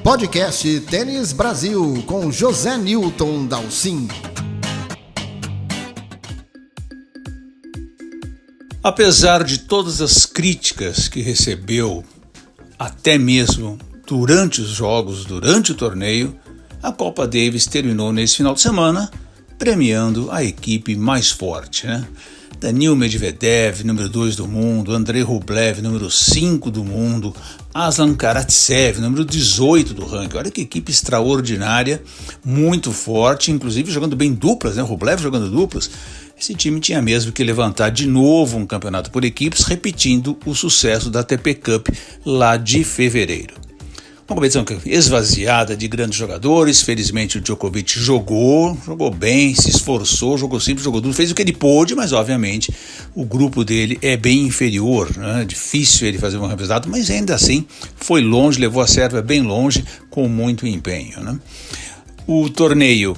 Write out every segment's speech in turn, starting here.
Podcast Tênis Brasil com José Newton Dalcin. Apesar de todas as críticas que recebeu, até mesmo durante os jogos, durante o torneio, a Copa Davis terminou nesse final de semana premiando a equipe mais forte, né? Daniil Medvedev, número 2 do mundo, Andrei Rublev, número 5 do mundo, Aslan Karatsev, número 18 do ranking. Olha que equipe extraordinária, muito forte, inclusive jogando bem duplas, né? Rublev jogando duplas. Esse time tinha mesmo que levantar de novo um campeonato por equipes, repetindo o sucesso da ATP Cup lá de fevereiro. Uma competição esvaziada de grandes jogadores. Felizmente o Djokovic jogou bem, se esforçou, jogou simples, jogou duro, fez o que ele pôde, mas obviamente o grupo dele é bem inferior, né? Difícil ele fazer um resultado, mas ainda assim foi longe, levou a Sérvia bem longe com muito empenho, né? O torneio,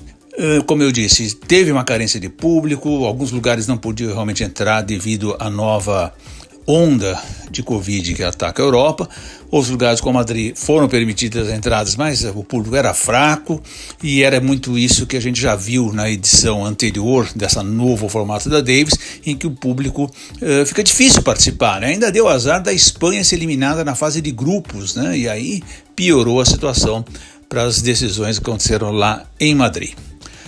como eu disse, teve uma carência de público, alguns lugares não podiam realmente entrar devido à nova onda de Covid que ataca a Europa. Outros lugares como Madrid foram permitidas as entradas, mas o público era fraco e era muito isso que a gente já viu na edição anterior dessa novo formato da Davis, em que o público fica difícil participar, né? Ainda deu azar da Espanha ser eliminada na fase de grupos, né? E aí piorou a situação para as decisões que aconteceram lá em Madrid.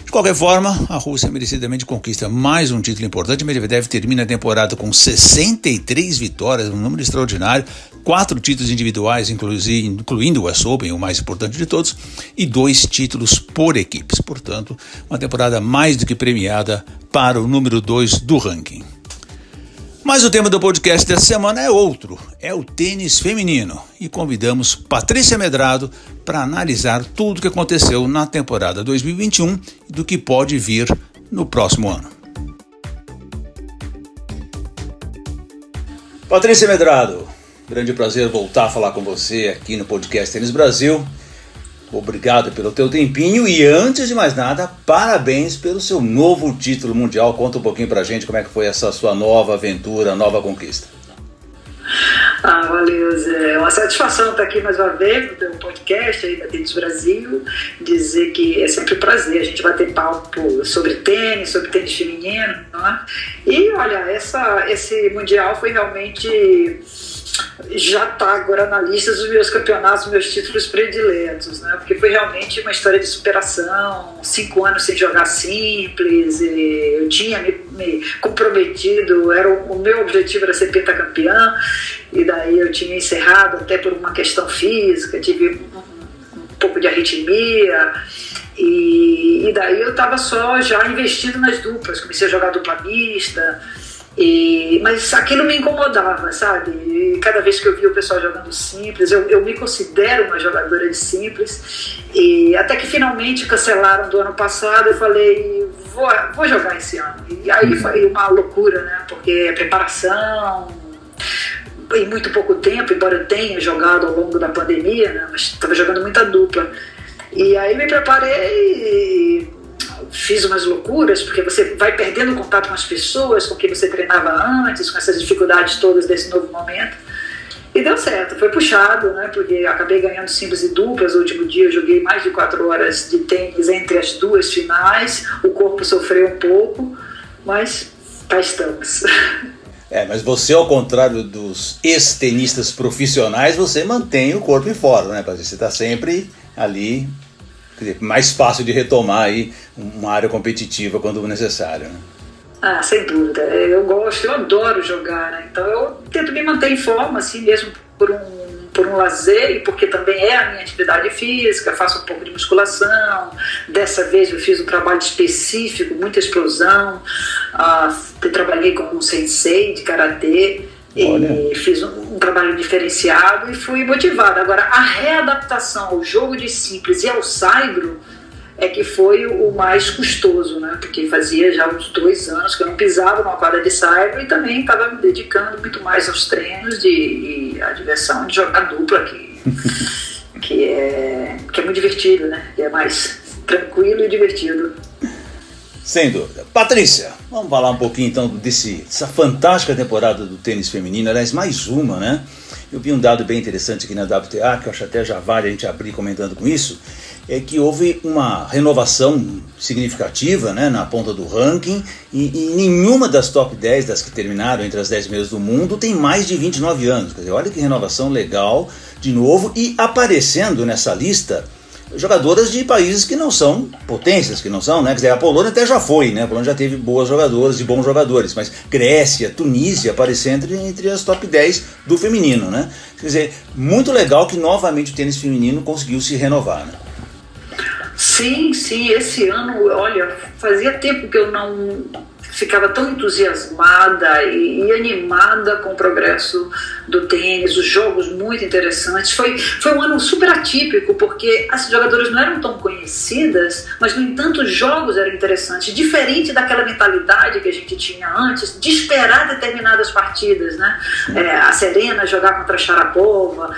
De qualquer forma, a Rússia merecidamente conquista mais um título importante. Medvedev termina a temporada com 63 vitórias, um número extraordinário, 4 títulos individuais, incluindo o US Open, o mais importante de todos, e 2 títulos por equipes. Portanto, uma temporada mais do que premiada para o número 2 do ranking. Mas o tema do podcast dessa semana é outro, é o tênis feminino, e convidamos Patrícia Medrado para analisar tudo o que aconteceu na temporada 2021 e do que pode vir no próximo ano. Patrícia Medrado, grande prazer voltar a falar com você aqui no podcast Tênis Brasil. Obrigado pelo teu tempinho e, antes de mais nada, parabéns pelo seu novo título mundial. Conta um pouquinho pra gente como é que foi essa sua nova aventura, nova conquista. Valeu, Zé. É uma satisfação estar aqui mais uma vez no teu podcast aí da Tênis Brasil. Dizer que é sempre um prazer a gente bater papo sobre tênis feminino, né? E olha, esse mundial foi realmente... já está agora na lista dos meus campeonatos, dos meus títulos prediletos, né? Porque foi realmente uma história de superação, 5 anos sem jogar simples, eu tinha me comprometido, o meu objetivo era ser pentacampeã, e daí eu tinha encerrado até por uma questão física, tive um pouco de arritmia, e daí eu estava só já investindo nas duplas, comecei a jogar dupla mista, mas aquilo me incomodava, sabe? E cada vez que eu via o pessoal jogando simples, eu me considero uma jogadora de simples, e até que finalmente cancelaram do ano passado, eu falei, vou jogar esse ano. E aí foi uma loucura, né? Porque é preparação, em muito pouco tempo, embora eu tenha jogado ao longo da pandemia, né? Mas estava jogando muita dupla. E aí me preparei, fiz umas loucuras, porque você vai perdendo contato com as pessoas com quem você treinava antes, com essas dificuldades todas desse novo momento, e deu certo, foi puxado, né? Porque acabei ganhando simples e duplas. No último dia eu joguei mais de 4 horas de tênis entre as 2 finais, o corpo sofreu um pouco, mas cá estamos. Mas você, ao contrário dos ex-tenistas profissionais, você mantém o corpo em forma, né? Você está sempre ali, mais fácil de retomar aí uma área competitiva quando necessário, né? Sem dúvida. Eu adoro jogar, né? Então eu tento me manter em forma, assim mesmo, por um lazer, e porque também é a minha atividade física, faço um pouco de musculação. Dessa vez eu fiz um trabalho específico, muita explosão, trabalhei com um sensei de karatê. E fiz um trabalho diferenciado e fui motivada. Agora, a readaptação ao jogo de simples e ao saibro é que foi o mais custoso, né? Porque fazia já uns 2 anos que eu não pisava numa quadra de saibro, e também estava me dedicando muito mais aos treinos e à diversão de jogar dupla, que é muito divertido, né? Que é mais tranquilo e divertido. Sem dúvida. Patrícia, vamos falar um pouquinho então dessa fantástica temporada do tênis feminino, aliás, mais uma, né? Eu vi um dado bem interessante aqui na WTA, que eu acho até já vale a gente abrir comentando com isso, é que houve uma renovação significativa, né, na ponta do ranking, e nenhuma das top 10 das que terminaram entre as 10 primeiras do mundo tem mais de 29 anos. Quer dizer, olha que renovação legal, de novo, e aparecendo nessa lista jogadoras de países que não são potências, que não são, né? Quer dizer, a Polônia até já foi, né? A Polônia já teve boas jogadoras e bons jogadores, mas Grécia, Tunísia aparecendo entre as top 10 do feminino, né? Quer dizer, muito legal que novamente o tênis feminino conseguiu se renovar, né? Sim, esse ano, olha, fazia tempo que eu não ficava tão entusiasmada e animada com o progresso do tênis, os jogos muito interessantes. Foi um ano super atípico, porque as jogadoras não eram tão conhecidas, mas, no entanto, os jogos eram interessantes, diferente daquela mentalidade que a gente tinha antes, de esperar determinadas partidas, né? A Serena jogar contra a Sharapova,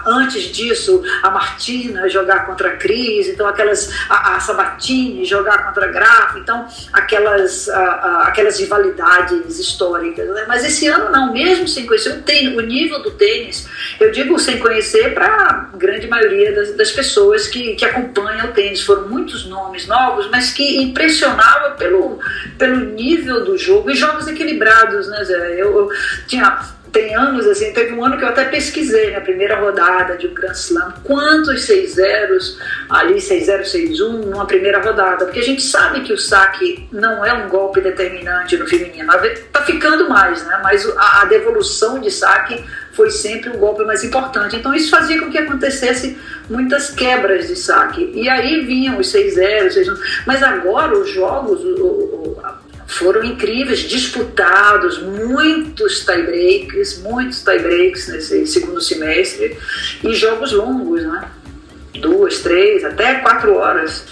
antes disso, a Martina jogar contra a Cris, então a Sabatini jogar contra a Graf, então aquelas rivalidades históricas, né? Mas esse ano não, mesmo sem conhecer o nível do tênis, eu digo sem conhecer para a grande maioria das pessoas que acompanham o tênis, foram muitos nomes novos, mas que impressionava pelo nível do jogo, e jogos equilibrados, né, Zé? Tem anos, assim, teve um ano que eu até pesquisei na primeira rodada de um Grand Slam quantos 6-0 ali, 6-0, 6-1 numa primeira rodada, porque a gente sabe que o saque não é um golpe determinante no feminino, tá ficando mais, né? Mas a devolução de saque foi sempre um golpe mais importante, então isso fazia com que acontecesse muitas quebras de saque, e aí vinham os 6-0, 6-1, mas agora os jogos foram incríveis, disputados, muitos tie-breaks nesse segundo semestre, e jogos longos, né? 2, 3, até 4 horas.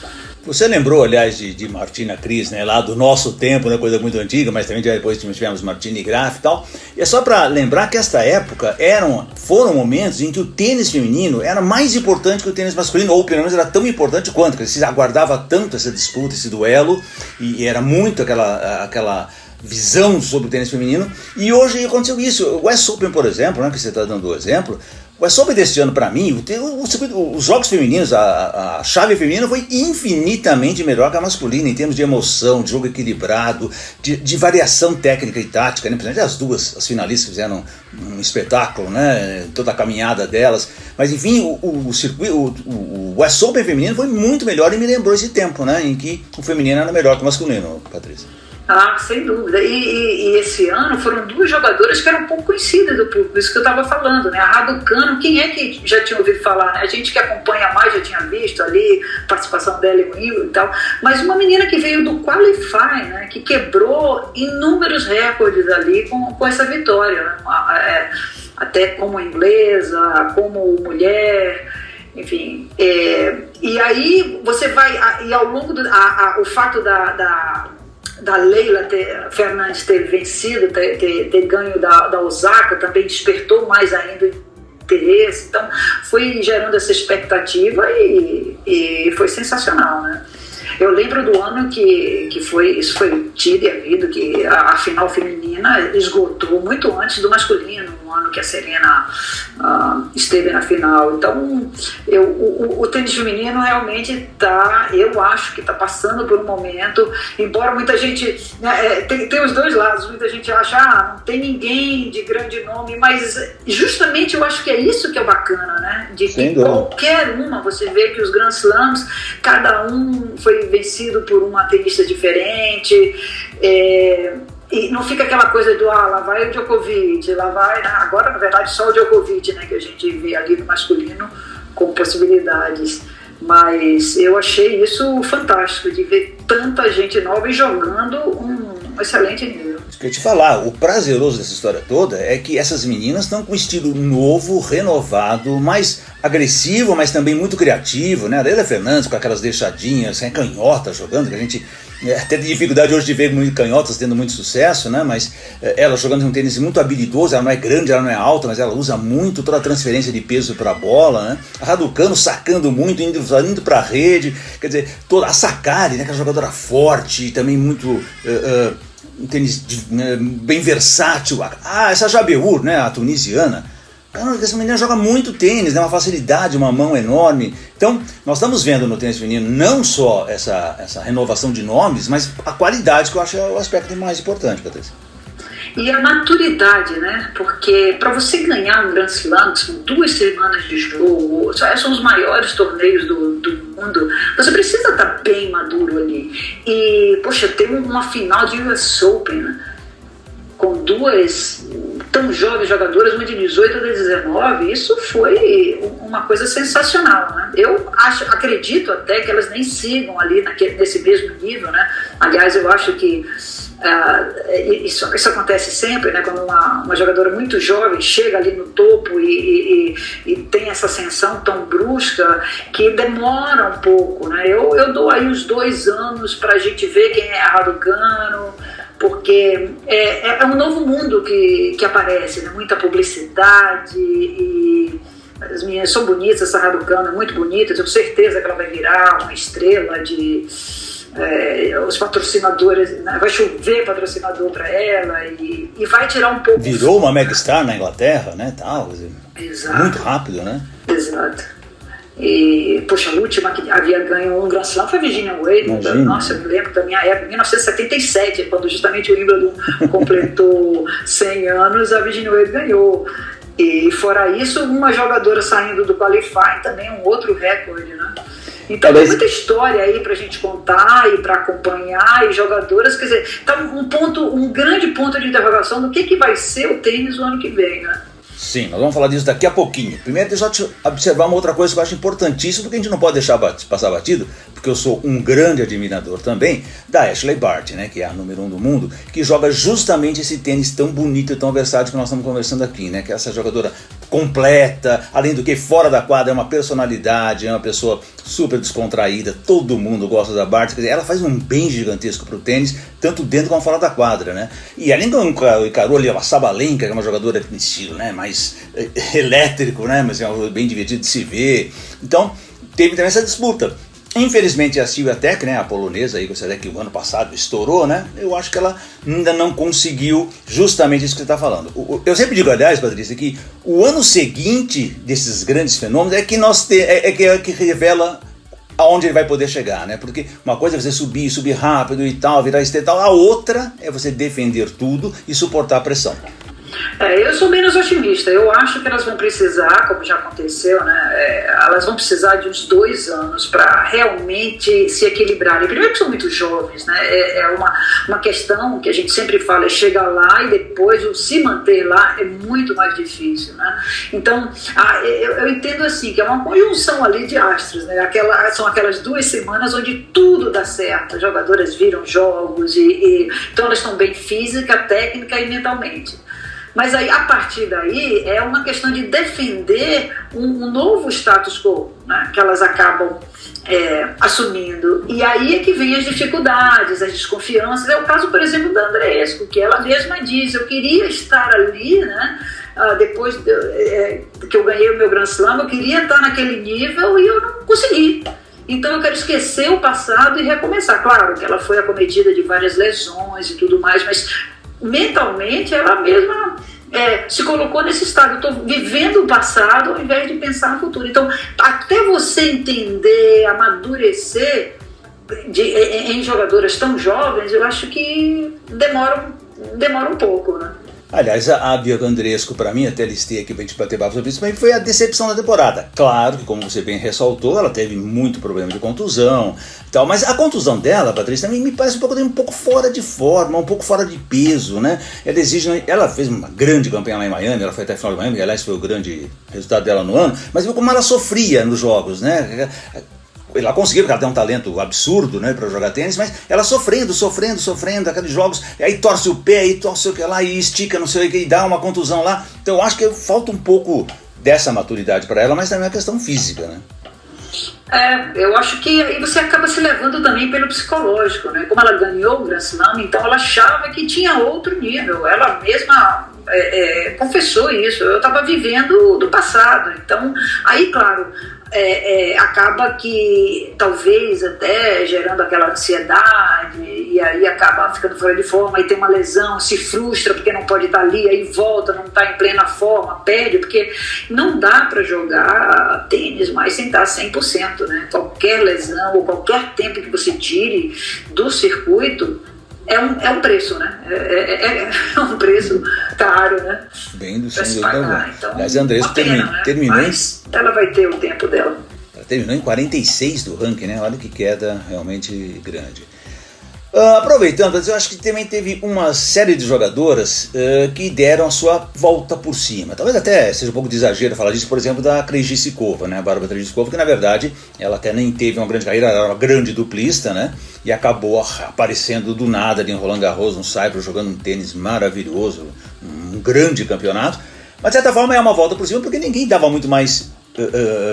Você lembrou, aliás, de Martina Cris, né, lá do nosso tempo, né, coisa muito antiga, mas também depois tivemos Martina e Graf e tal. E é só para lembrar que esta época foram momentos em que o tênis feminino era mais importante que o tênis masculino, ou pelo menos era tão importante quanto, que se aguardava tanto essa disputa, esse duelo, e era muito aquela visão sobre o tênis feminino. E hoje aconteceu isso. O US Open, por exemplo, né, que você está dando o exemplo, o US Open deste ano, para mim, os jogos femininos, a chave feminina foi infinitamente melhor que a masculina, em termos de emoção, de jogo equilibrado, de variação técnica e tática, né? Principalmente as finalistas fizeram um espetáculo, né? Toda a caminhada delas. Mas, enfim, o US Open feminino foi muito melhor, e me lembrou esse tempo, né? Em que o feminino era melhor que o masculino, Patrícia. Ah, sem dúvida. E esse ano foram 2 jogadoras que eram pouco conhecidas do público, isso que eu estava falando, né? A Raducanu, quem é que já tinha ouvido falar, né? A gente que acompanha mais já tinha visto ali a participação dela em Wimbledon e tal, mas uma menina que veio do Qualify, né? Que quebrou inúmeros recordes ali com essa vitória, né? Até como inglesa, como mulher, enfim. E aí você vai, e ao longo o fato da Leila Fernandes ter vencido, ter ganho da Osaka, também despertou mais ainda o interesse, então foi gerando essa expectativa e foi sensacional, né? Eu lembro do ano que isso foi tido e havido, que a final feminina esgotou muito antes do masculino, no ano que a Serena esteve na final. Então, o tênis feminino realmente eu acho que está passando por um momento, embora muita gente, né, tem os dois lados, muita gente acha, não tem ninguém de grande nome, mas justamente eu acho que é isso que é bacana, né? De que qualquer uma, você vê que os Grand Slams, cada um foi vencido por uma tenista diferente, e não fica aquela coisa do lá vai o Djokovic, lá vai, né? Agora na verdade só o Djokovic, né, que a gente vê ali no masculino com possibilidades, mas eu achei isso fantástico, de ver tanta gente nova e jogando um excelente nível. Isso que eu ia te falar, o prazeroso dessa história toda é que essas meninas estão com um estilo novo, renovado, mais agressivo, mas também muito criativo, né? A Leila Fernandes com aquelas deixadinhas, canhota jogando, que a gente até tem dificuldade hoje de ver canhotas tendo muito sucesso, né? Mas ela jogando um tênis muito habilidoso, ela não é grande, ela não é alta, mas ela usa muito toda a transferência de peso para a bola, né? A Raducanu sacando muito, indo para a rede, quer dizer, toda a Sakkari, né? Aquela jogadora forte, também muito um tênis bem versátil. Essa Jabeur, né? A tunisiana, Caramba, essa menina joga muito tênis, né? Uma facilidade, uma mão enorme. Então, nós estamos vendo no tênis feminino não só essa renovação de nomes, mas a qualidade, que eu acho o aspecto mais importante, Patrícia. E a maturidade, né? Porque para você ganhar um Grand Slam, que são 2 semanas de jogo, são os maiores torneios do mundo, você precisa estar bem maduro ali. E, poxa, tem uma final de US Open, né? Com 2 tão jovens jogadoras, uma de 18 e outra de 19, isso foi uma coisa sensacional, né? Eu acredito até que elas nem sigam ali nesse mesmo nível, né? Aliás, eu acho que isso acontece sempre, né? Quando uma jogadora muito jovem chega ali no topo e tem essa ascensão tão brusca, que demora um pouco, né? Eu dou aí uns 2 anos para a gente ver quem é a Raducanu, porque é um novo mundo que aparece, né? Muita publicidade e as meninas são bonitas, essa Raducanu é muito bonita, tenho certeza que ela vai virar uma estrela os patrocinadores, né? Vai chover patrocinador para ela e vai tirar um pouco... Virou uma megastar na Inglaterra, né? Tal, exato. Muito rápido, né? Exato. E, poxa, a última que havia ganho um Grand Slam foi a Virginia Wade. Nossa, eu me lembro da minha época, 1977, quando justamente o Wimbledon completou 100 anos, a Virginia Wade ganhou. E fora isso, uma jogadora saindo do Qualify também é um outro recorde, né? Então tem muita história aí pra gente contar e pra acompanhar, e jogadoras, quer dizer, tá um grande ponto de interrogação do que vai ser o tênis no ano que vem, né? Sim, nós vamos falar disso daqui a pouquinho. Primeiro, deixa eu te observar uma outra coisa que eu acho importantíssima, porque a gente não pode deixar passar batido, porque eu sou um grande admirador também da Ashley Barty, né, que é a número 1 do mundo, que joga justamente esse tênis tão bonito e tão versátil que nós estamos conversando aqui, né, que é essa jogadora completa, além do que fora da quadra é uma personalidade, é uma pessoa super descontraída, todo mundo gosta da Barty, quer dizer, ela faz um bem gigantesco pro tênis, tanto dentro como fora da quadra, né, e além do encarou ali a Sabalenka, que é uma jogadora de estilo, né, mais elétrico, né, mas é bem divertido de se ver, então teve também essa disputa. Infelizmente a Silvia Tech, né, a polonesa, aí, que o ano passado estourou, né, eu acho que ela ainda não conseguiu justamente isso que você está falando. Eu sempre digo, aliás, Patrícia, que o ano seguinte desses grandes fenômenos é que que revela aonde ele vai poder chegar, né, porque uma coisa é você subir rápido e tal, virar estrela e tal, a outra é você defender tudo e suportar a pressão. Eu sou menos otimista. Eu acho que elas vão precisar, como já aconteceu, né? Elas vão precisar de uns 2 anos para realmente se equilibrarem. Primeiro que são muito jovens, né? É uma questão que a gente sempre fala, é chegar lá e depois o se manter lá é muito mais difícil, né? Então, eu entendo assim, que é uma conjunção ali de astros, né? São aquelas 2 semanas onde tudo dá certo. As jogadoras viram jogos então elas estão bem física, técnica e mentalmente. Mas aí, a partir daí, é uma questão de defender um novo status quo, né, que elas acabam assumindo. E aí é que vem as dificuldades, as desconfianças. É o caso, por exemplo, da Andreescu, que ela mesma diz, eu queria estar ali, né, depois que eu ganhei o meu Grand Slam, eu queria estar naquele nível e eu não consegui. Então eu quero esquecer o passado e recomeçar. Claro que ela foi acometida de várias lesões e tudo mais, mas mentalmente ela mesma se colocou nesse estado, eu estou vivendo o passado ao invés de pensar no futuro. Então, até você entender, amadurecer em jogadoras tão jovens, eu acho que demora um pouco, né? Aliás, a Bianca Andreescu, para mim, até listei aqui pra gente bater papo sobre isso, mas foi a decepção da temporada. Claro que, como você bem ressaltou, ela teve muito problema de contusão e tal, mas a contusão dela, Patrícia, também me parece um pouco fora de forma, um pouco fora de peso, né? Ela fez uma grande campanha lá em Miami, ela foi até a final de Miami, aliás, foi o grande resultado dela no ano, mas viu como ela sofria nos jogos, né? Ela conseguiu, porque ela tem um talento absurdo, né, para jogar tênis, mas ela sofrendo, aqueles jogos, aí torce o pé, aí torce o que lá, e estica, não sei o que, e dá uma contusão lá. Então eu acho que falta um pouco dessa maturidade para ela, mas também é uma questão física, né? Eu acho que aí você acaba se levando também pelo psicológico, né? Como ela ganhou o Grand Slam, então ela achava que tinha outro nível, ela mesma confessou isso, eu estava vivendo do passado, então aí claro, acaba que talvez até gerando aquela ansiedade, e aí acaba ficando fora de forma, aí tem uma lesão, se frustra porque não pode estar ali, aí volta, não está em plena forma, perde, porque não dá para jogar tênis mais sem estar 100%, né? Qualquer lesão ou qualquer tempo que você tire do circuito é um preço, né? É um preço caro, né? Bem do sem dúvida alguma. Então, aliás, a Andrescu terminou. Mas ela vai ter o tempo dela. Ela terminou em 46 do ranking, né? Olha que queda realmente grande. Aproveitando, eu acho que também teve uma série de jogadoras que deram a sua volta por cima. Talvez até seja um pouco de exagero falar disso, por exemplo, da Krejcikova, né? A Bárbara Krejcikova, que na verdade ela até nem teve uma grande carreira, era uma grande duplista, né? E acabou aparecendo do nada ali em Roland Garros, no Cyprus, jogando um tênis maravilhoso, um grande campeonato. Mas de certa forma é uma volta por cima porque ninguém dava muito mais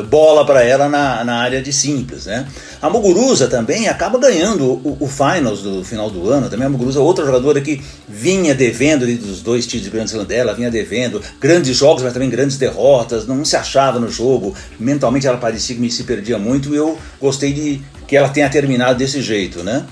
bola para ela na área de simples, né? A Muguruza também acaba ganhando o Finals do final do ano. Também a Muguruza, outra jogadora que vinha devendo ali dos 2 títulos de Grand Slam dela, vinha devendo grandes jogos, mas também grandes derrotas, não se achava no jogo, mentalmente ela parecia que se perdia muito, e eu gostei de que ela tenha terminado desse jeito, né?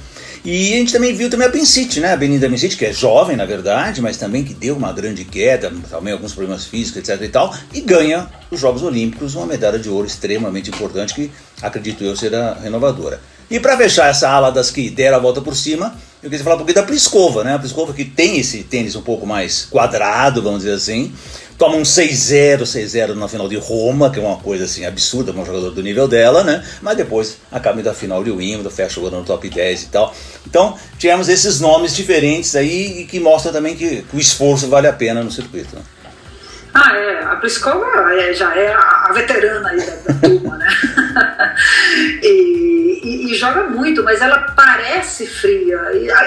E a gente também viu a Bencic, né? A Belinda Bencic, que é jovem, na verdade, mas também que deu uma grande queda, também alguns problemas físicos, etc e tal, e ganha os Jogos Olímpicos, uma medalha de ouro extremamente importante, que acredito eu será renovadora. E para fechar essa ala das que deram a volta por cima, eu queria falar um pouquinho da Pliskova, né? A Pliskova, que tem esse tênis um pouco mais quadrado, vamos dizer assim, toma um 6-0 na final de Roma, que é uma coisa assim absurda para um jogador do nível dela, né? Mas depois acaba indo à final de Wimbledon, fecha o ano no top 10 e tal. Então, tivemos esses nomes diferentes aí, e que mostram também que o esforço vale a pena no circuito, né? A Pliskova já é a veterana aí da turma, né? e joga muito, mas ela parece fria.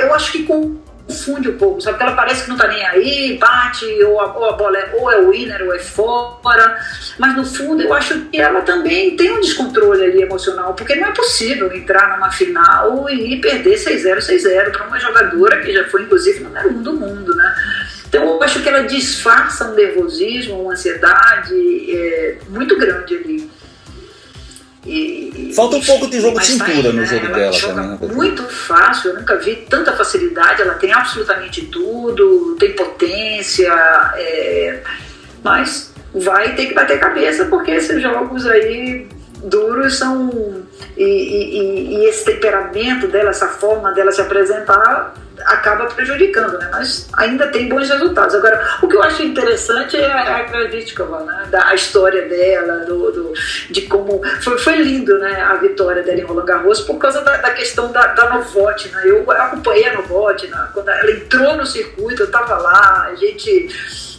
Eu acho que confunde um pouco, sabe? Porque ela parece que não tá nem aí, bate, ou a bola ou é winner ou é fora, mas no fundo eu acho que ela também tem um descontrole ali emocional, porque não é possível entrar numa final e perder 6-0 para uma jogadora que já foi inclusive número 1 do mundo, né? Então eu acho que ela disfarça um nervosismo, uma ansiedade muito grande ali. Falta um pouco de jogo de cintura no jogo ela dela joga também, né? Muito fácil, eu nunca vi tanta facilidade, ela tem absolutamente tudo, tem potência, mas vai ter que bater cabeça, porque esses jogos aí duros são... E esse temperamento dela, essa forma dela se apresentar, acaba prejudicando, né? Mas ainda tem bons resultados. Agora, o que eu acho interessante é a Krejcikova, né? A história dela, de como... Foi lindo, né? A vitória dela em Roland Garros por causa da questão da Novotná. Eu acompanhei a Novotná, quando ela entrou no circuito, eu estava lá, a gente...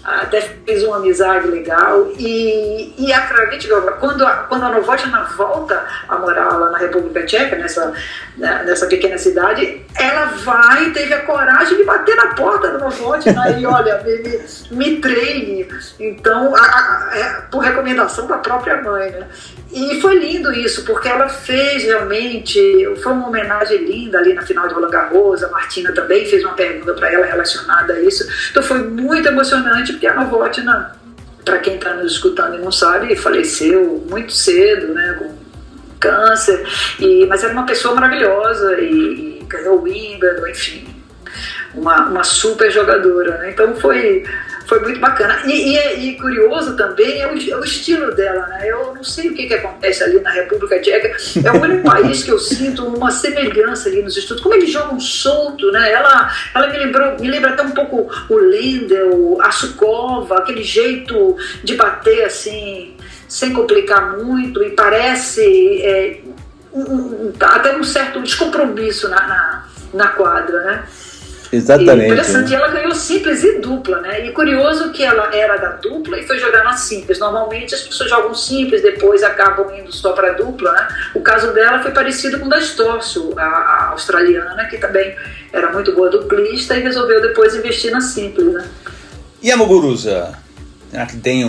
até fez uma amizade legal, e a Krejcikova, quando a Novotná volta a morar lá na República Tcheca, nessa pequena cidade, ela teve a coragem de bater na porta da Novotná e olha, me treine, então, por recomendação da própria mãe, né? E foi lindo isso, porque ela fez realmente, foi uma homenagem linda ali na final de Roland Garros. A Martina também fez uma pergunta para ela relacionada a isso, então foi muito emocionante, porque a Novotná, para quem está nos escutando e não sabe, faleceu muito cedo, né, com câncer, mas era uma pessoa maravilhosa e ganhou o Wimbledon, enfim, uma super jogadora, né? Então foi muito bacana. E curioso também é o estilo dela, né? Eu não sei o que acontece ali na República Tcheca, é o único país que eu sinto uma semelhança ali nos estudos, como eles jogam solto, né? Ela me lembra até um pouco o Lendl, a Sukova, aquele jeito de bater assim, sem complicar muito, e parece até um certo descompromisso na quadra, né? Exatamente. E interessante, ela ganhou simples e dupla, né? E curioso que ela era da dupla e foi jogar na simples. Normalmente as pessoas jogam simples, depois acabam indo só para dupla, né? O caso dela foi parecido com o da Stórcio, a australiana, que também era muito boa duplista e resolveu depois investir na simples, né? E a Muguruza? Será que tem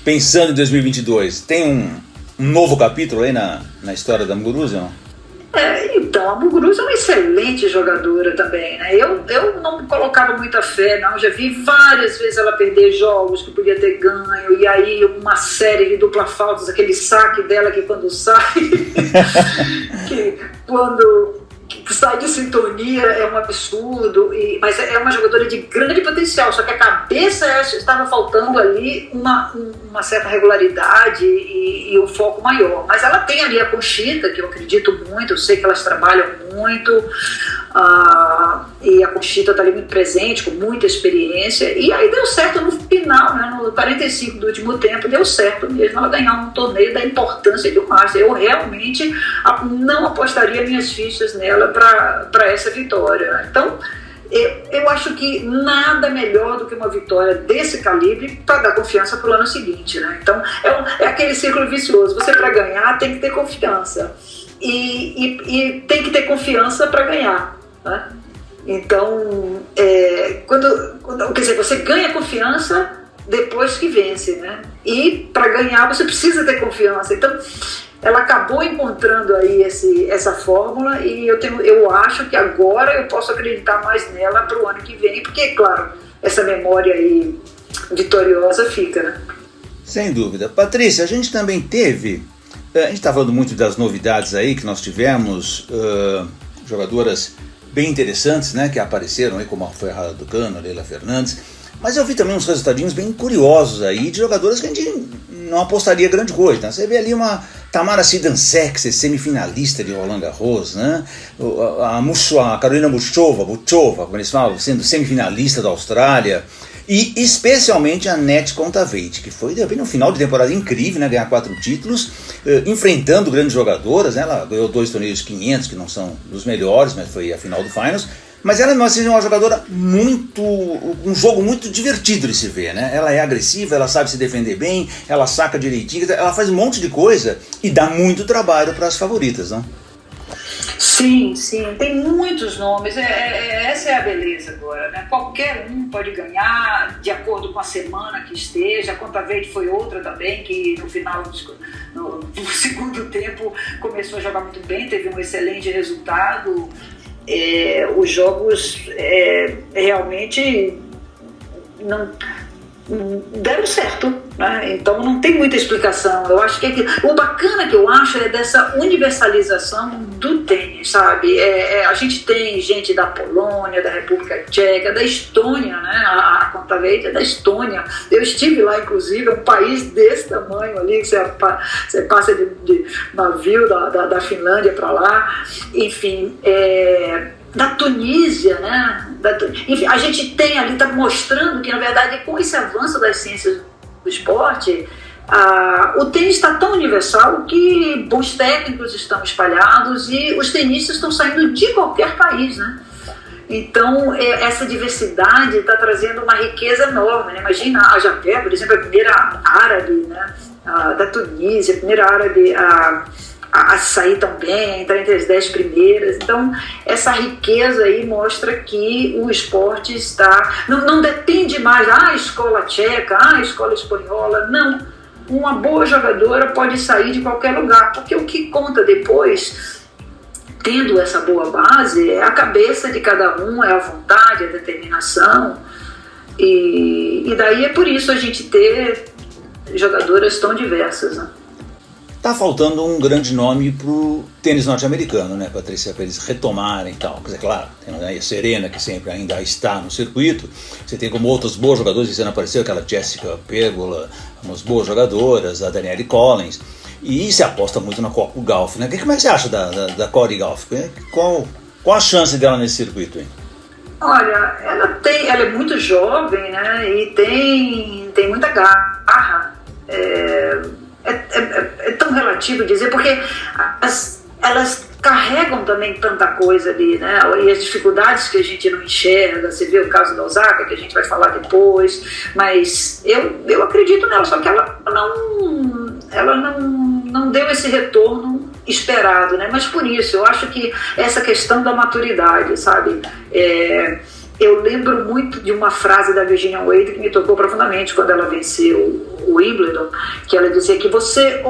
pensando em 2022, tem um novo capítulo aí na história da Muguruza, não? Então, Então, a Muguruza é uma excelente jogadora também, né? Eu não colocava muita fé, não. Já vi várias vezes ela perder jogos que podia ter ganho, e aí uma série de dupla faltas, aquele saque dela que quando sai, que quando sai de sintonia é um absurdo, mas é uma jogadora de grande potencial, só que a cabeça estava faltando ali uma certa regularidade e um foco maior. Mas ela tem ali a Conchita, que eu acredito muito, eu sei que elas trabalham muito, e a Conchita está ali muito presente, com muita experiência, e aí deu certo no final, né, no 45 do último tempo, deu certo mesmo ela ganhar um torneio da importância de um Master. Eu realmente não apostaria minhas fichas nela para essa vitória. Então, eu acho que nada melhor do que uma vitória desse calibre para dar confiança para o ano seguinte, né? Então, é aquele círculo vicioso. Você, para ganhar, tem que ter confiança. E tem que ter confiança para ganhar, né? Então, quer dizer, você ganha confiança depois que vence, né? E para ganhar você precisa ter confiança. Então, ela acabou encontrando aí essa fórmula, e eu acho que agora eu posso acreditar mais nela para o ano que vem, porque, claro, essa memória aí vitoriosa fica, né? Sem dúvida. Patrícia, a gente também teve, a gente está falando muito das novidades aí que nós tivemos, jogadoras bem interessantes, né, que apareceram aí, como a Ferrara Ducano, a Leila Fernandes, mas eu vi também uns resultadinhos bem curiosos aí de jogadoras que a gente não apostaria grande coisa, né? Você vê ali uma Tamara Sidansek, semifinalista de Roland Garros, né? A Carolina Buchova, como eles falam, sendo semifinalista da Austrália, e especialmente a Net Kontaveit, que foi no final de temporada incrível, né? Ganhar 4 títulos, enfrentando grandes jogadoras, né? Ela ganhou 2 torneios 500, que não são dos melhores, mas foi a final do Finals. Mas ela é uma jogadora um jogo muito divertido de se ver, né? Ela é agressiva, ela sabe se defender bem, ela saca direitinho, ela faz um monte de coisa e dá muito trabalho para as favoritas, não? Sim, tem muitos nomes, essa é a beleza agora, né? Qualquer um pode ganhar de acordo com a semana que esteja. A Kontaveit foi outra também, que no final, no segundo tempo, começou a jogar muito bem, teve um excelente resultado. Os jogos realmente não deram certo, né? Então não tem muita explicação. Eu acho que o bacana que eu acho é dessa universalização do tênis, sabe? A gente tem gente da Polônia, da República Tcheca, da Estônia, né? A Kontaveit é da Estônia. Eu estive lá, inclusive, é um país desse tamanho ali, que você passa de navio da Finlândia para lá, enfim, da Tunísia, né? Enfim, a gente tem ali, está mostrando que, na verdade, com esse avanço das ciências do esporte, o tênis está tão universal que bons técnicos estão espalhados e os tenistas estão saindo de qualquer país, né? Então, essa diversidade está trazendo uma riqueza enorme, né? Imagina a Japé, por exemplo, a primeira árabe, né? Da Tunísia, a primeira árabe a sair também, entrar entre as 10 primeiras. Então, essa riqueza aí mostra que o esporte não depende mais a escola tcheca, a escola espanhola, não. Uma boa jogadora pode sair de qualquer lugar, porque o que conta depois, tendo essa boa base, é a cabeça de cada um, é a vontade, a determinação, e daí é por isso a gente ter jogadoras tão diversas, né? Tá faltando um grande nome pro tênis norte-americano, né, Patrícia, para eles retomarem e tal. Quer dizer, claro, tem a Serena, que sempre ainda está no circuito. Você tem como outros bons jogadores, esse ano apareceu aquela Jessica Pegula, umas boas jogadoras, a Danielle Collins, e se aposta muito na Coco Gauff, né? Como é que você acha da Cory Gauff? Qual a chance dela nesse circuito, hein? Olha, ela é muito jovem, né, e tem muita garra. É tão relativo dizer, porque elas carregam também tanta coisa ali, né? E as dificuldades que a gente não enxerga. Você vê o caso da Osaka, que a gente vai falar depois, mas eu acredito nela, só que ela não deu esse retorno esperado, né? Mas por isso, eu acho que essa questão da maturidade, sabe? Eu lembro muito de uma frase da Virginia Wade que me tocou profundamente quando ela venceu o Wimbledon, que ela dizia que você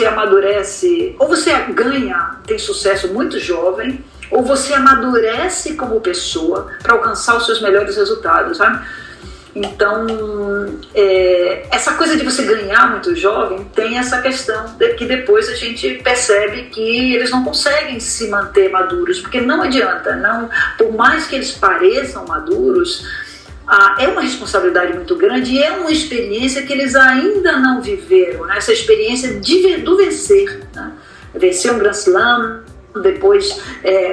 amadurece, ou você ganha, tem sucesso muito jovem, ou você amadurece como pessoa para alcançar os seus melhores resultados, sabe? Então, essa coisa de você ganhar muito jovem tem essa questão de que depois a gente percebe que eles não conseguem se manter maduros, porque não adianta, por mais que eles pareçam maduros, é uma responsabilidade muito grande e é uma experiência que eles ainda não viveram, né? Essa experiência do vencer, né? Vencer um Grand Slam, depois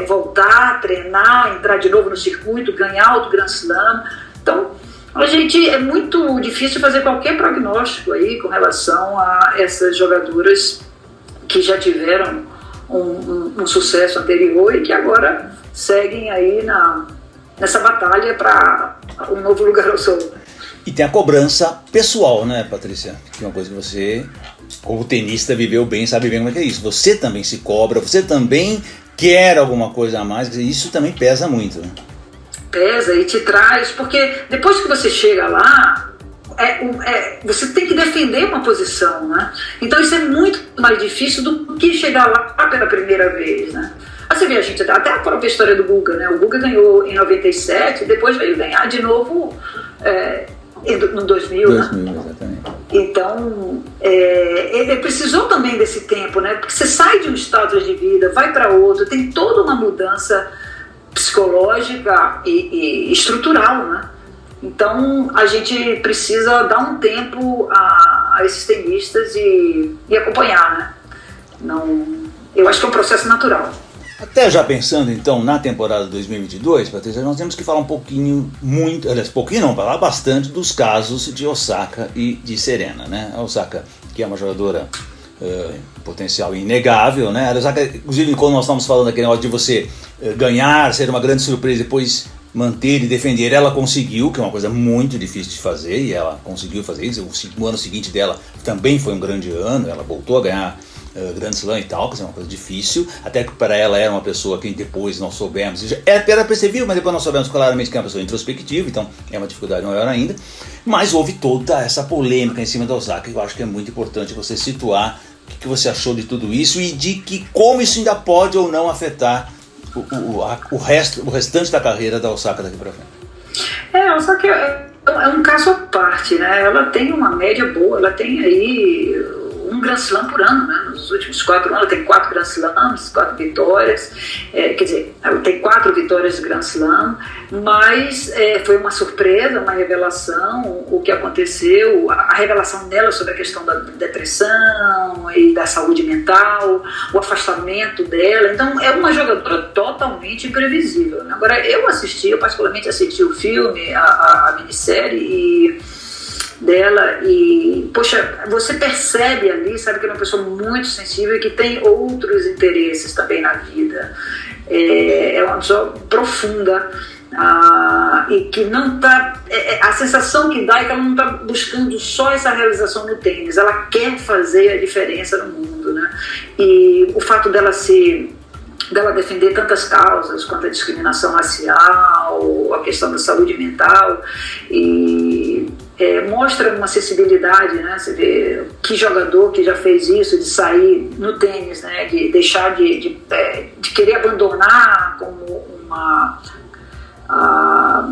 voltar, treinar, entrar de novo no circuito, ganhar outro Grand Slam. Então, é muito difícil fazer qualquer prognóstico aí com relação a essas jogadoras que já tiveram um sucesso anterior e que agora seguem aí nessa batalha para um novo lugar ao sol. E tem a cobrança pessoal, né, Patrícia? Que é uma coisa que você, como tenista, viveu bem, sabe bem como é que é isso. Você também se cobra, você também quer alguma coisa a mais, isso também pesa muito, né? Pesa e te traz, porque depois que você chega lá, você tem que defender uma posição, né? Então isso é muito mais difícil do que chegar lá pela primeira vez, né? Aí você vê, até a própria história do Guga, né? O Guga ganhou em 97, depois veio ganhar de novo no 2000, né? Exatamente. Então, ele precisou também desse tempo, né? Porque você sai de um status de vida, vai para outro, tem toda uma mudança psicológica e estrutural, né? Então a gente precisa dar um tempo a esses tenistas e acompanhar, né? Eu acho que é um processo natural. Até já pensando então na temporada 2022, Patrícia, nós temos que falar falar bastante dos casos de Osaka e de Serena, né? A Osaka, que é uma jogadora potencial inegável, né? A Osaka, inclusive, quando nós estamos falando aqui negócio de você ganhar, ser uma grande surpresa, depois manter e defender, ela conseguiu, que é uma coisa muito difícil de fazer, e ela conseguiu fazer isso. O ano seguinte dela também foi um grande ano, ela voltou a ganhar Grand Slam e tal, que é uma coisa difícil, até que para ela era uma pessoa que depois nós soubemos, era percebível, mas depois nós soubemos claramente que é uma pessoa introspectiva, então é uma dificuldade maior ainda, mas houve toda essa polêmica em cima da Osaka, que eu acho que é muito importante você situar o que você achou de tudo isso e de que como isso ainda pode ou não afetar o restante da carreira da Osaka daqui para frente. A Osaka é um caso à parte, né? Ela tem uma média boa, ela tem aí um Grand Slam por ano, né? Nos últimos 4 anos ela tem 4 Grand Slams, 4 vitórias, quer dizer, ela tem 4 vitórias de Grand Slam, mas foi uma surpresa, uma revelação, o que aconteceu, a revelação dela sobre a questão da depressão e da saúde mental, o afastamento dela. Então é uma jogadora totalmente imprevisível, né? Agora eu particularmente assisti o filme, a minissérie dela e, poxa, você percebe ali, sabe que é uma pessoa muito sensível e que tem outros interesses também na vida. É uma pessoa profunda e que não está... a sensação que dá é que ela não está buscando só essa realização no tênis, ela quer fazer a diferença no mundo, né? E o fato dela defender tantas causas quanto a discriminação racial, a questão da saúde mental mostra uma acessibilidade, né? Você vê que jogador que já fez isso, de sair no tênis, né? De deixar de querer abandonar como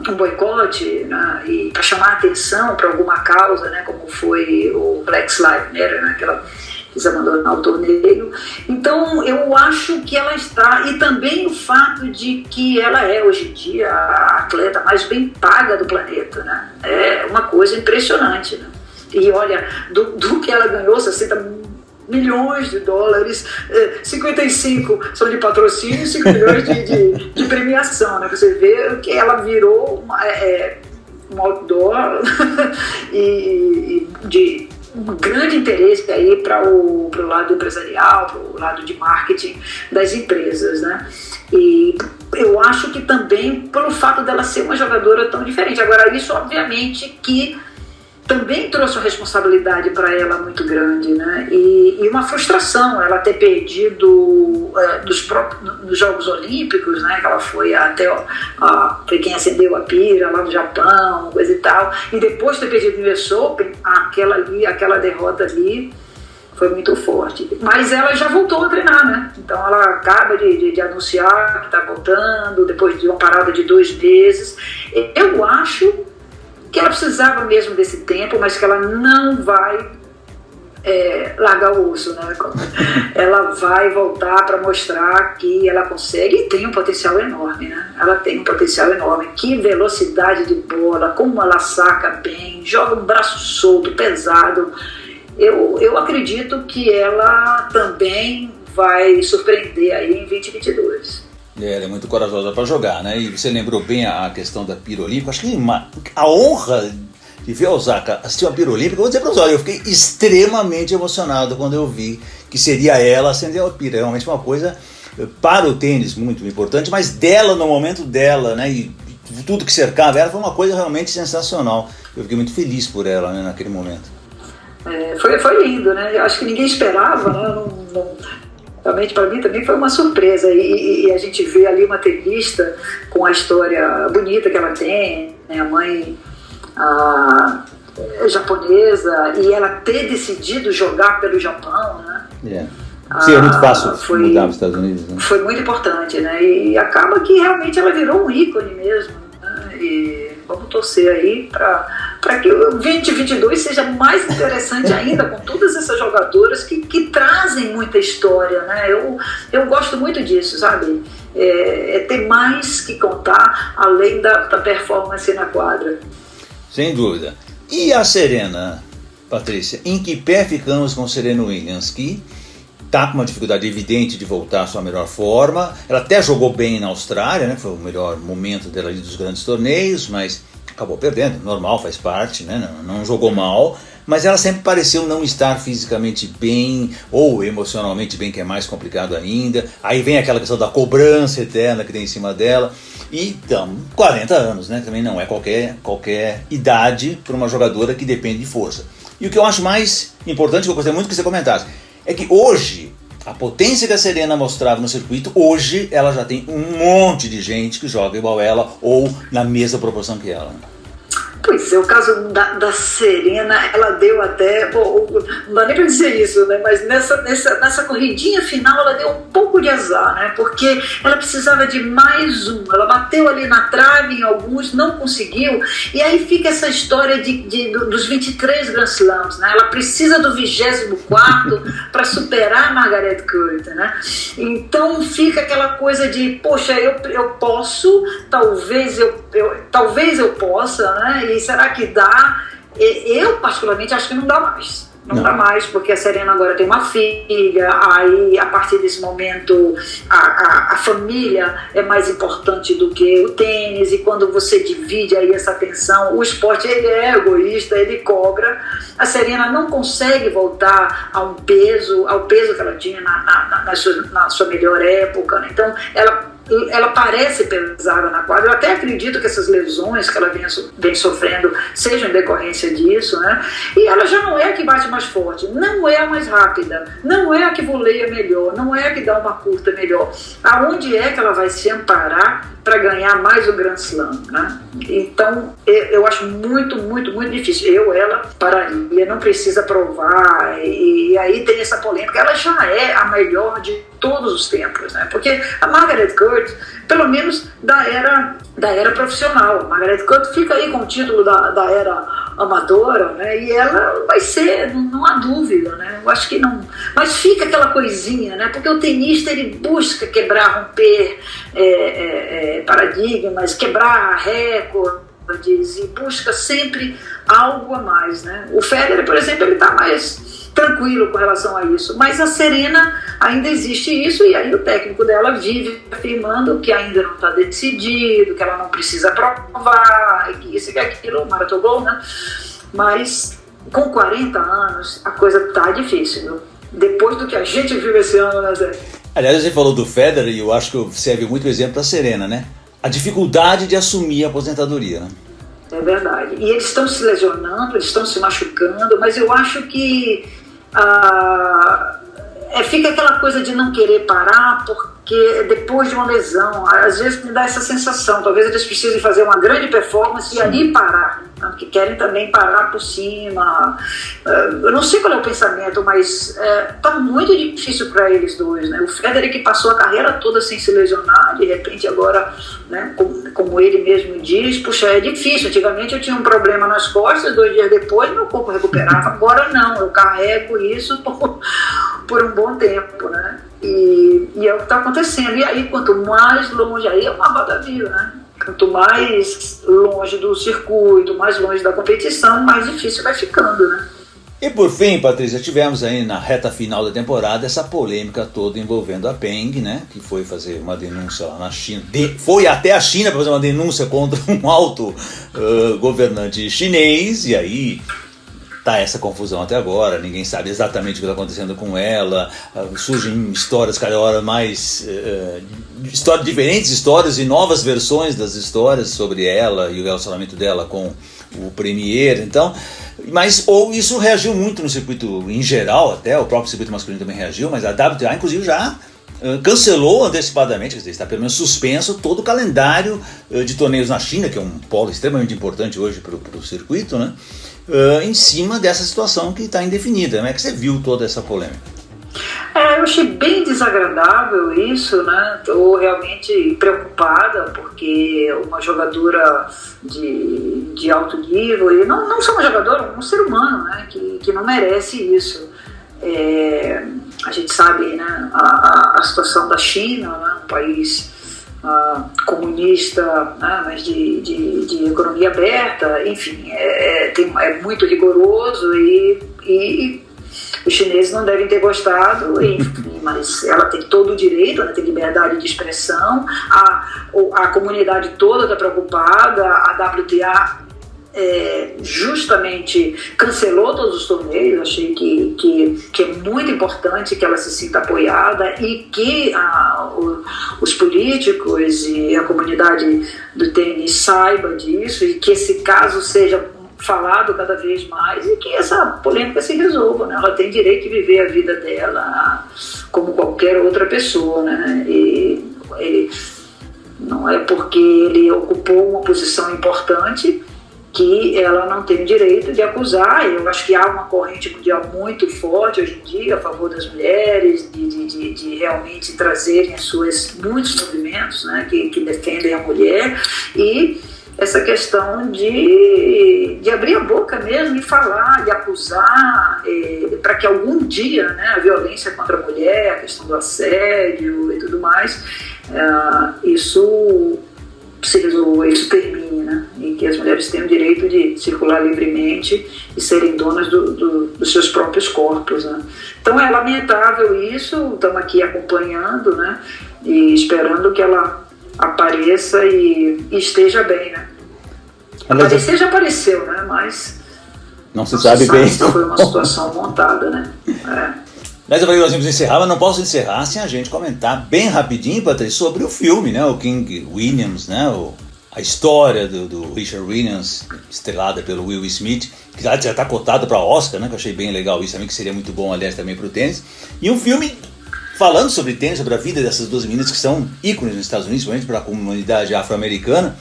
um boicote, né? E para chamar atenção para alguma causa, né? Como foi o Black Lives Matter, né? Que ela quis abandonar o torneio. Então eu acho que ela está, e também o fato de que ela é hoje em dia a atleta mais bem paga do planeta, né? É uma coisa impressionante, né? E olha, do que ela ganhou, 60 milhões de dólares, 55 são de patrocínio e 5 milhões de premiação, né? Você vê que ela virou um outdoor e de um grande interesse aí para o lado empresarial, para o lado de marketing das empresas, né? E eu acho que também pelo fato dela ser uma jogadora tão diferente. Agora, isso obviamente que também trouxe uma responsabilidade para ela muito grande, né? E uma frustração ela ter perdido nos Jogos Olímpicos, né? Que ela foi até foi quem acendeu a pira lá no Japão, coisa e tal, e depois ter perdido no US Open, aquela derrota ali foi muito forte. Mas ela já voltou a treinar, né? Então ela acaba de anunciar que está voltando depois de uma parada de 2 meses. Eu acho que ela precisava mesmo desse tempo, mas que ela não vai largar o osso, né? Ela vai voltar para mostrar que ela consegue e tem um potencial enorme, né? Ela tem um potencial enorme. Que velocidade de bola, como ela saca bem, joga um braço solto, pesado. Eu acredito que ela também vai surpreender aí em 2022. Ela é muito corajosa para jogar, né? E você lembrou bem a questão da pira olímpica. Acho que a honra de ver a Osaka assistir uma pira olímpica, eu vou dizer para os olhos, eu fiquei extremamente emocionado quando eu vi que seria ela acender a pira. É realmente uma coisa para o tênis muito importante, mas dela, no momento dela, né? E tudo que cercava ela foi uma coisa realmente sensacional. Eu fiquei muito feliz por ela, né, naquele momento. Foi lindo, né? Eu acho que ninguém esperava, né? Realmente para mim também foi uma surpresa e a gente vê ali uma tenista com a história bonita que ela tem, né? A mãe japonesa, e ela ter decidido jogar pelo Japão, né? Sim, é muito fácil mudar para os Estados Unidos, né? Foi muito importante, né? E acaba que realmente ela virou um ícone mesmo, né? E vamos torcer aí para que o 2022 seja mais interessante ainda, com todas essas jogadoras que trazem muita história, né? Eu gosto muito disso, sabe? Ter mais que contar além da performance na quadra. Sem dúvida. E a Serena, Patrícia? Em que pé ficamos com Serena Williams, que está com uma dificuldade evidente de voltar à sua melhor forma? Ela até jogou bem na Austrália, né? Foi o melhor momento dela ali dos grandes torneios, mas acabou perdendo, normal, faz parte, né? Não jogou mal, mas ela sempre pareceu não estar fisicamente bem ou emocionalmente bem, que é mais complicado ainda. Aí vem aquela questão da cobrança eterna que tem em cima dela. E então, 40 anos, né? Também não é qualquer idade para uma jogadora que depende de força. E o que eu acho mais importante, que eu gostei muito que você comentasse, é que hoje, a potência que a Serena mostrava no circuito, hoje ela já tem um monte de gente que joga igual ela ou na mesma proporção que ela. Pois é, o caso da Serena, ela deu até, não dá nem para dizer isso, né? Mas nessa corridinha final ela deu um pouco de azar, né? Porque ela precisava de mais ela bateu ali na trave em alguns, não conseguiu, e aí fica essa história dos 23 Grand Slams, né? Ela precisa do 24º para superar a Margaret Court, né? Então fica aquela coisa de, poxa, eu posso, talvez eu possa, né? E será que dá? Eu, particularmente, acho que não dá mais. Não dá mais, porque a Serena agora tem uma filha, aí, a partir desse momento, a família é mais importante do que o tênis, e quando você divide aí essa atenção, o esporte ele é egoísta, ele cobra. A Serena não consegue voltar ao peso que ela tinha na sua melhor época, né? Então, ela parece pesada na quadra. Eu até acredito que essas lesões que ela vem sofrendo sejam em decorrência disso, né? E ela já não é a que bate mais forte, não é a mais rápida, não é a que voleia melhor, não é a que dá uma curta melhor. Aonde é que ela vai se amparar para ganhar mais um Grand Slam, né? Então, eu acho muito, muito, muito difícil. Ela pararia, não precisa provar, e aí tem essa polêmica. Ela já é a melhor de todos os tempos, né? Porque a Margaret Court, pelo menos da era profissional, a Margaret Court fica aí com o título da era amadora, né? E ela vai ser, não há dúvida, né? Eu acho que não, mas fica aquela coisinha, né? Porque o tenista ele busca quebrar, romper paradigmas, quebrar recordes e busca sempre algo a mais, né? O Federer, por exemplo, ele está mais tranquilo com relação a isso, mas a Serena ainda existe isso, e aí o técnico dela vive afirmando que ainda não está decidido, que ela não precisa provar, que isso e aquilo, maratogol, né? Mas com 40 anos a coisa tá difícil, viu? Depois do que a gente viu esse ano, né, Zé? Aliás, você falou do Federer e eu acho que serve muito exemplo para a Serena, né? A dificuldade de assumir a aposentadoria, né? É verdade. E eles estão se lesionando, eles estão se machucando, mas eu acho que fica aquela coisa de não querer parar, porque depois de uma lesão, às vezes me dá essa sensação, talvez eles precisem fazer uma grande performance e ali parar, né? Porque querem também parar por cima. Eu não sei qual é o pensamento, mas está muito difícil para eles dois, né? O Federer, que passou a carreira toda sem se lesionar, de repente agora, né, como ele mesmo diz, puxa, é difícil. Antigamente eu tinha um problema nas costas, 2 dias depois meu corpo recuperava, agora não, eu carrego isso por um bom tempo, né? E é o que está acontecendo. E aí, quanto mais longe, aí é uma roda viva, né? Quanto mais longe do circuito, mais longe da competição, mais difícil vai ficando, né? E por fim, Patrícia, tivemos aí na reta final da temporada essa polêmica toda envolvendo a Peng, né? Que foi fazer uma denúncia lá na China. Foi até a China para fazer uma denúncia contra um alto governante chinês, e aí tá essa confusão até agora, ninguém sabe exatamente o que está acontecendo com ela, surgem histórias cada hora mais, diferentes histórias e novas versões das histórias sobre ela e o relacionamento dela com o premier, então, mas isso reagiu muito no circuito em geral, até o próprio circuito masculino também reagiu, mas a WTA inclusive já cancelou antecipadamente, quer dizer, está pelo menos suspenso todo o calendário de torneios na China, que é um polo extremamente importante hoje para o circuito, né? Em cima dessa situação que está indefinida. Como é que você viu toda essa polêmica? Eu achei bem desagradável isso, né? Estou realmente preocupada, porque uma jogadora de alto nível, e não só uma jogadora, um ser humano, né? Que não merece isso. A gente sabe, né, a situação da China, né, um país comunista, né, mas de economia aberta, enfim, é muito rigoroso e os chineses não devem ter gostado, enfim, mas ela tem todo o direito, ela tem liberdade de expressão, a comunidade toda está preocupada, a WTA justamente cancelou todos os torneios. Achei que é muito importante que ela se sinta apoiada e que os políticos e a comunidade do tênis saiba disso e que esse caso seja falado cada vez mais e que essa polêmica se resolva, né? Ela tem direito de viver a vida dela como qualquer outra pessoa, né? E ele não é porque ele ocupou uma posição importante que ela não tem o direito de acusar. Eu acho que há uma corrente mundial muito forte hoje em dia a favor das mulheres, de realmente trazerem muitos movimentos, né, que defendem a mulher, e essa questão de abrir a boca mesmo e falar, de acusar, para que algum dia, né, a violência contra a mulher, a questão do assédio e tudo mais, isso se resolva, isso termine, né? E que as mulheres tenham o direito de circular livremente e serem donas dos seus próprios corpos, né? Então é lamentável isso, estamos aqui acompanhando, né? E esperando que ela apareça e esteja bem, né? Aparecer já apareceu, né? Mas não se sabe bem. Se foi uma situação montada, né? Mas eu falei que nós vamos encerrar, mas não posso encerrar sem a gente comentar bem rapidinho, Patrícia, sobre o filme, né? O King Williams, né? A história do Richard Williams, estrelada pelo Will Smith, que já está cotado para Oscar, né? Que eu achei bem legal isso também, que seria muito bom, aliás, também para o tênis. E um filme falando sobre tênis, sobre a vida dessas duas meninas que são ícones nos Estados Unidos, principalmente para a comunidade afro-americana.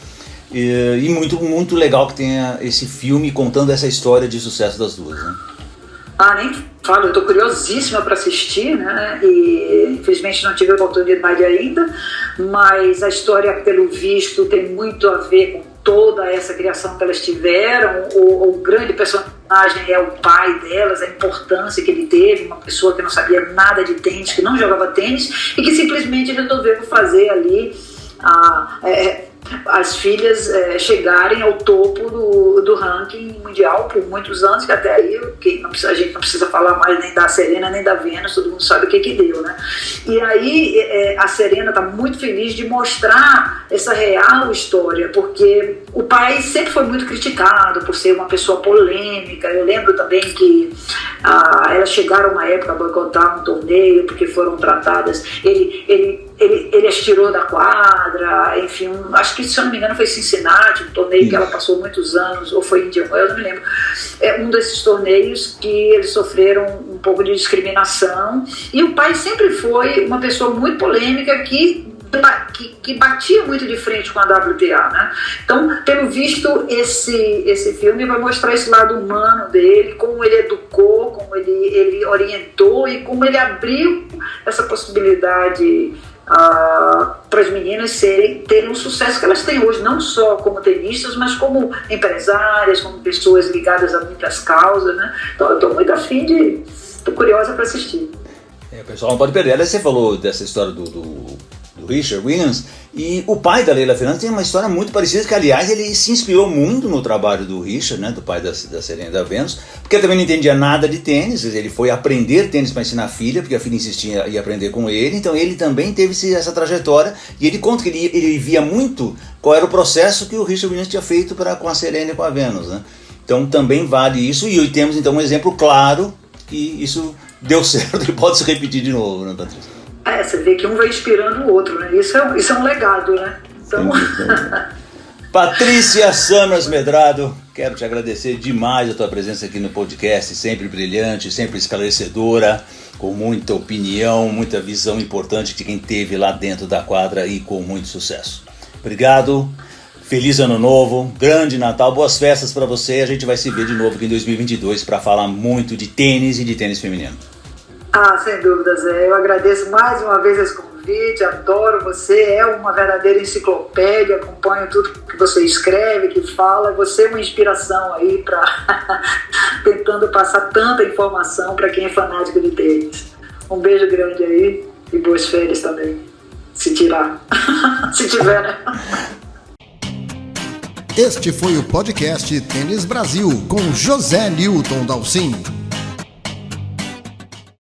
E muito, muito legal que tenha esse filme contando essa história de sucesso das duas, né? Nem falo, eu estou curiosíssima para assistir, né? E infelizmente não tive a oportunidade ainda, mas a história, pelo visto, tem muito a ver com toda essa criação que elas tiveram. O grande personagem é o pai delas, a importância que ele teve, uma pessoa que não sabia nada de tênis, que não jogava tênis e que simplesmente resolveu fazer ali as filhas chegarem ao topo do ranking mundial por muitos anos, que até aí a gente não precisa falar mais nem da Serena nem da Venus, todo mundo sabe o que deu, né? E aí a Serena está muito feliz de mostrar essa real história, porque o pai sempre foi muito criticado por ser uma pessoa polêmica. Eu lembro também que elas chegaram uma época a boicotar um torneio porque foram tratadas, ele ele as tirou da quadra, enfim, acho que, se eu não me engano, foi Cincinnati, um torneio que ela passou muitos anos, ou foi Indian Wells, eu não me lembro. É um desses torneios que eles sofreram um pouco de discriminação, e o pai sempre foi uma pessoa muito polêmica que batia muito de frente com a WTA, né? Então, pelo visto, esse filme vai mostrar esse lado humano dele, como ele educou, como ele orientou e como ele abriu essa possibilidade para as meninas terem um sucesso que elas têm hoje, não só como tenistas, mas como empresárias, como pessoas ligadas a muitas causas, né? Então, eu estou muito afim estou curiosa para assistir. O pessoal não pode perder. Aliás, você falou dessa história do Richard Williams, e o pai da Leylah Fernandes tem uma história muito parecida, que, aliás, ele se inspirou muito no trabalho do Richard, né, do pai da Serena e da Venus, porque ele também não entendia nada de tênis, ele foi aprender tênis para ensinar a filha, porque a filha insistia em aprender com ele, então ele também teve essa trajetória, e ele conta que ele via muito qual era o processo que o Richard Williams tinha feito com a Serena e com a Venus, né? Então também vale isso, e temos então um exemplo claro que isso deu certo e pode se repetir de novo, né, Patrícia? Você vê que um vai inspirando o outro, né? Isso é um legado, né? Então... Patrícia Summers Medrado, quero te agradecer demais a tua presença aqui no podcast, sempre brilhante, sempre esclarecedora, com muita opinião, muita visão importante de quem esteve lá dentro da quadra e com muito sucesso. Obrigado, feliz ano novo, grande Natal, boas festas para você, a gente vai se ver de novo aqui em 2022 para falar muito de tênis e de tênis feminino. Sem dúvida, Zé. Eu agradeço mais uma vez esse convite, adoro você, é uma verdadeira enciclopédia, acompanho tudo que você escreve, que fala, você é uma inspiração aí para tentando passar tanta informação para quem é fanático de tênis. Um beijo grande aí e boas férias também, se tirar, se tiver, né? Este foi o podcast Tênis Brasil com José Newton Dalcin.